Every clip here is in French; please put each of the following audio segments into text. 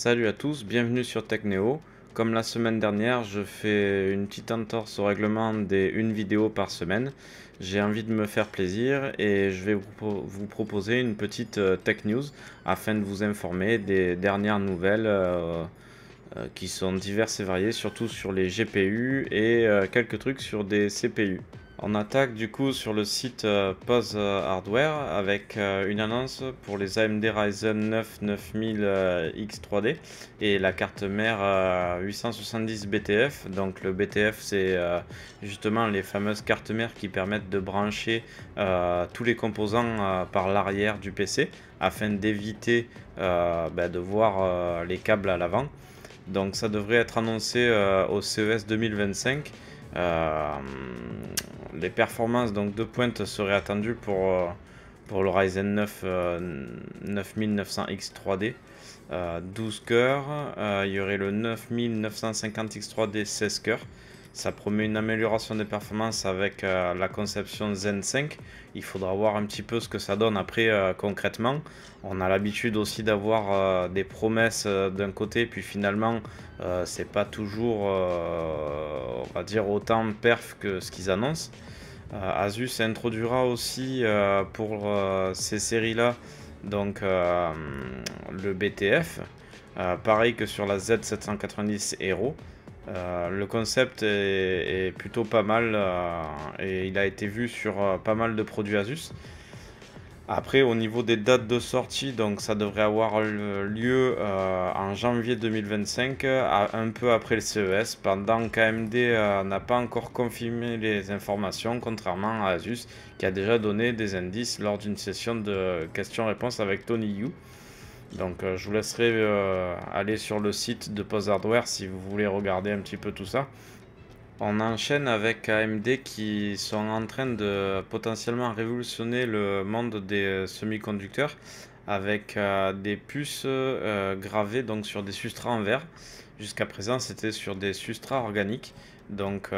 Salut à tous, bienvenue sur TechNeo. Comme la semaine dernière, je fais une petite entorse au règlement des une vidéo par semaine. J'ai envie de me faire plaisir et je vais vous proposer une petite tech news afin de vous informer des dernières nouvelles qui sont diverses et variées, surtout sur les GPU et quelques trucs sur des CPU. On attaque du coup sur le site Pause Hardware avec une annonce pour les AMD Ryzen 9 9000 X3D et la carte mère 870 BTF. Donc le BTF c'est justement les fameuses cartes mères qui permettent de brancher tous les composants par l'arrière du PC afin d'éviter de voir les câbles à l'avant. Donc ça devrait être annoncé au CES 2025. Euh, les performances donc de pointe seraient attendues pour le Ryzen 9 9900X 3D. 12 cœurs, il y aurait le 9950X 3D 16 cœurs. Ça promet une amélioration des performances avec la conception Zen 5. Il faudra voir un petit peu ce que ça donne après concrètement. On a l'habitude aussi d'avoir des promesses d'un côté, puis finalement c'est pas toujours on va dire autant perf que ce qu'ils annoncent. Asus introduira aussi pour ces séries-là donc le BTF, pareil que sur la Z790 Hero. Le concept est plutôt pas mal et il a été vu sur pas mal de produits Asus. Après, au niveau des dates de sortie, donc ça devrait avoir lieu en janvier 2025, un peu après le CES, pendant qu'AMD n'a pas encore confirmé les informations, contrairement à Asus, qui a déjà donné des indices lors d'une session de questions-réponses avec Tony Yu. Donc je vous laisserai aller sur le site de Pause Hardware si vous voulez regarder un petit peu tout ça. On enchaîne avec AMD qui sont en train de potentiellement révolutionner le monde des semi-conducteurs avec des puces gravées donc sur des substrats en verre. Jusqu'à présent, c'était sur des substrats organiques. Donc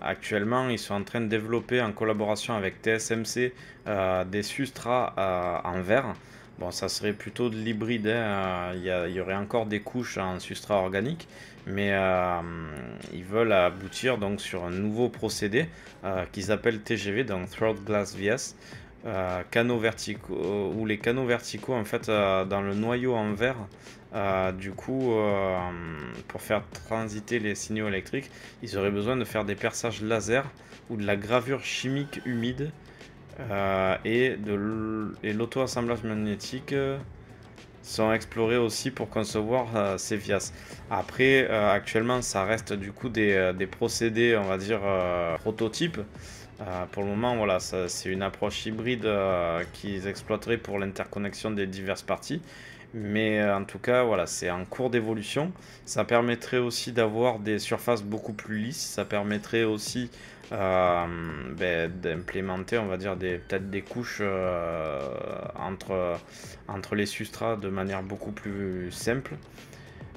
actuellement, ils sont en train de développer en collaboration avec TSMC des substrats en verre. Bon, ça serait plutôt de l'hybride, hein. Il y aurait encore des couches en substrat organique, mais ils veulent aboutir donc sur un nouveau procédé qu'ils appellent TGV, donc Throat Glass VS, canaux verticaux, où les canaux verticaux en fait dans le noyau en verre, du coup pour faire transiter les signaux électriques, ils auraient besoin de faire des perçages laser ou de la gravure chimique humide et l'auto-assemblage magnétique sont explorés aussi pour concevoir ces vias. Après, actuellement, ça reste du coup des procédés, on va dire, prototypes. Pour le moment, voilà, c'est une approche hybride qu'ils exploiteraient pour l'interconnexion des diverses parties. Mais en tout cas, voilà, c'est en cours d'évolution. Ça permettrait aussi d'avoir des surfaces beaucoup plus lisses. Ça permettrait aussi d'implémenter, on va dire, peut-être des couches entre les substrats de manière beaucoup plus simple.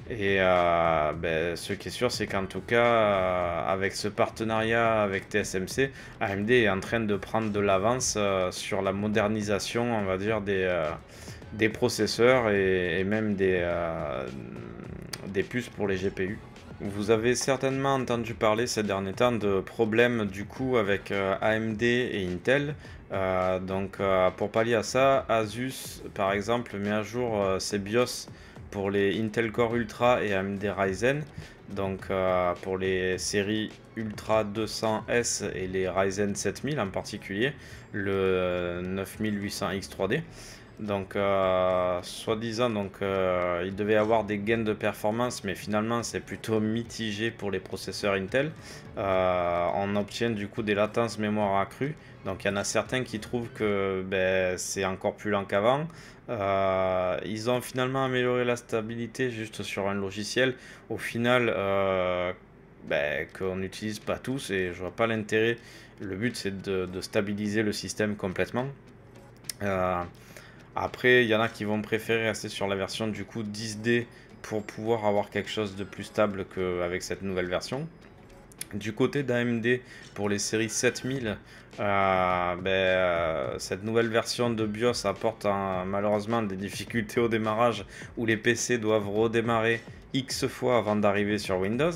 Et ce qui est sûr, c'est qu'en tout cas, avec ce partenariat avec TSMC, AMD est en train de prendre de l'avance sur la modernisation, on va dire, des processeurs et même des puces pour les GPU. Vous avez certainement entendu parler ces derniers temps de problèmes du coup avec AMD et Intel. Pour pallier à ça, Asus par exemple met à jour ses BIOS pour les Intel Core Ultra et AMD Ryzen. Donc pour les séries Ultra 200S et les Ryzen 7000 en particulier, le 9800X3D. Donc, soi-disant, il devait y avoir des gains de performance, mais finalement, c'est plutôt mitigé pour les processeurs Intel. On obtient du coup des latences mémoire accrues. Donc, il y en a certains qui trouvent que c'est encore plus lent qu'avant. Ils ont finalement amélioré la stabilité juste sur un logiciel. Au final, qu'on n'utilise pas tous et je vois pas l'intérêt. Le but, c'est de stabiliser le système complètement. Euh, Après, il y en a qui vont préférer rester sur la version du coup 10D pour pouvoir avoir quelque chose de plus stable qu'avec cette nouvelle version. Du côté d'AMD, pour les séries 7000, cette nouvelle version de BIOS apporte malheureusement des difficultés au démarrage où les PC doivent redémarrer X fois avant d'arriver sur Windows.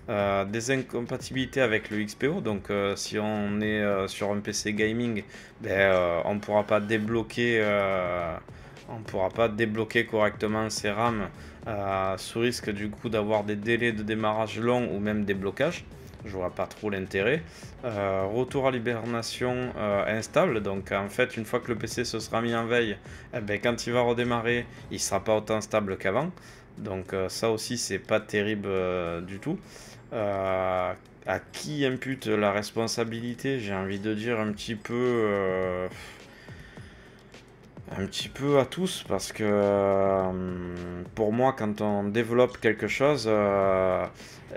Des incompatibilités avec le XPO, donc si on est sur un PC gaming, on ne pourra pas débloquer, correctement ses RAM, sous risque du coup d'avoir des délais de démarrage longs ou même des blocages. Je vois pas trop l'intérêt. Retour à l'hibernation instable, donc en fait une fois que le PC se sera mis en veille, quand il va redémarrer, il sera pas autant stable qu'avant. Donc ça aussi c'est pas terrible du tout. À qui impute la responsabilité? J'ai envie de dire un petit peu à tous, parce que pour moi, quand on développe quelque chose,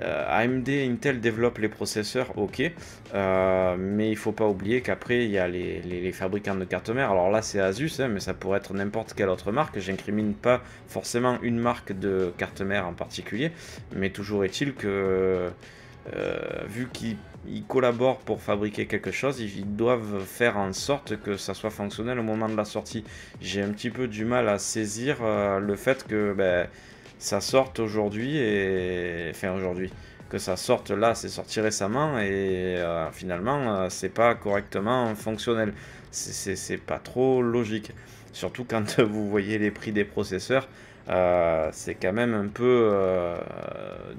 AMD, Intel développe les processeurs, ok, mais il faut pas oublier qu'après il y a les fabricants de cartes mères. Alors là c'est Asus, hein, mais ça pourrait être n'importe quelle autre marque. J'incrimine pas forcément une marque de carte mère en particulier, mais toujours est-il que vu qu'ils collaborent pour fabriquer quelque chose, ils doivent faire en sorte que ça soit fonctionnel au moment de la sortie. J'ai un petit peu du mal à saisir le fait que ça sorte aujourd'hui, que ça sorte là, c'est sorti récemment, et finalement c'est pas correctement fonctionnel. C'est pas trop logique. Surtout quand vous voyez les prix des processeurs, c'est quand même un peu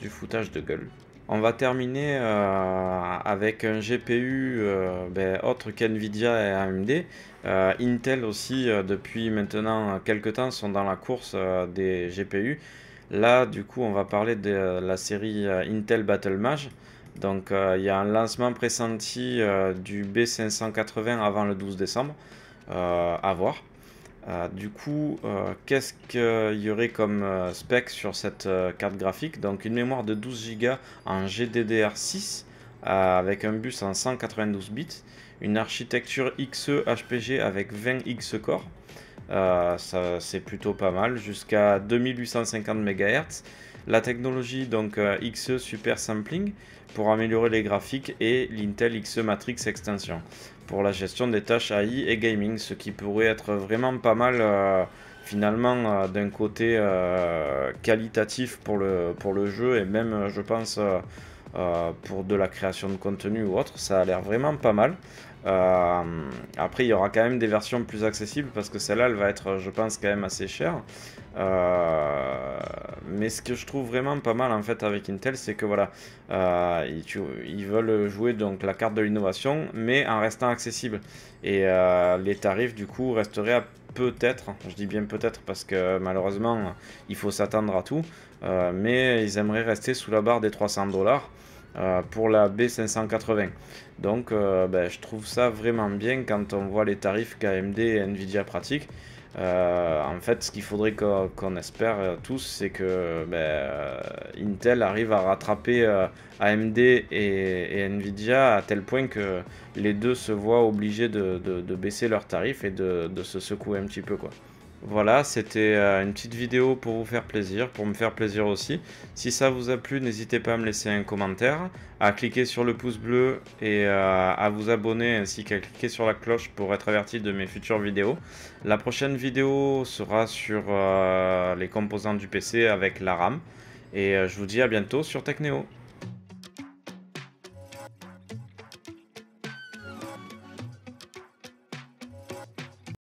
du foutage de gueule. On va terminer avec un GPU autre qu'NVIDIA et AMD. Intel aussi, depuis maintenant quelques temps, sont dans la course des GPU. Là, du coup, on va parler de la série Intel Battle Mage. Donc, il y a un lancement pressenti du B580 avant le 12 décembre. À voir. Du coup, qu'est-ce qu'il y aurait comme spec sur cette carte graphique? Donc une mémoire de 12 Go en GDDR6 avec un bus en 192 bits, une architecture XE HPG avec 20 X-core. Ça c'est plutôt pas mal, jusqu'à 2850 MHz. La technologie donc XE Super Sampling pour améliorer les graphiques, et l'Intel XE Matrix Extension pour la gestion des tâches AI et gaming, ce qui pourrait être vraiment pas mal finalement d'un côté qualitatif pour le jeu, et même je pense pour de la création de contenu ou autre. Ça a l'air vraiment pas mal. Après il y aura quand même des versions plus accessibles, parce que celle-là elle va être, je pense, quand même assez chère. Mais ce que je trouve vraiment pas mal en fait avec Intel, c'est que voilà, ils veulent jouer donc la carte de l'innovation, mais en restant accessible. Et les tarifs du coup resteraient peut-être, je dis bien peut-être parce que malheureusement il faut s'attendre à tout, mais ils aimeraient rester sous la barre des 300$ pour la B580. Donc je trouve ça vraiment bien quand on voit les tarifs qu'AMD et Nvidia pratiquent. En fait, ce qu'il faudrait qu'on espère tous, c'est que Intel arrive à rattraper AMD et Nvidia à tel point que les deux se voient obligés de baisser leurs tarifs et de se secouer un petit peu, quoi. Voilà, c'était une petite vidéo pour vous faire plaisir, pour me faire plaisir aussi. Si ça vous a plu, n'hésitez pas à me laisser un commentaire, à cliquer sur le pouce bleu et à vous abonner, ainsi qu'à cliquer sur la cloche pour être averti de mes futures vidéos. La prochaine vidéo sera sur les composants du PC avec la RAM. Et je vous dis à bientôt sur Technéo.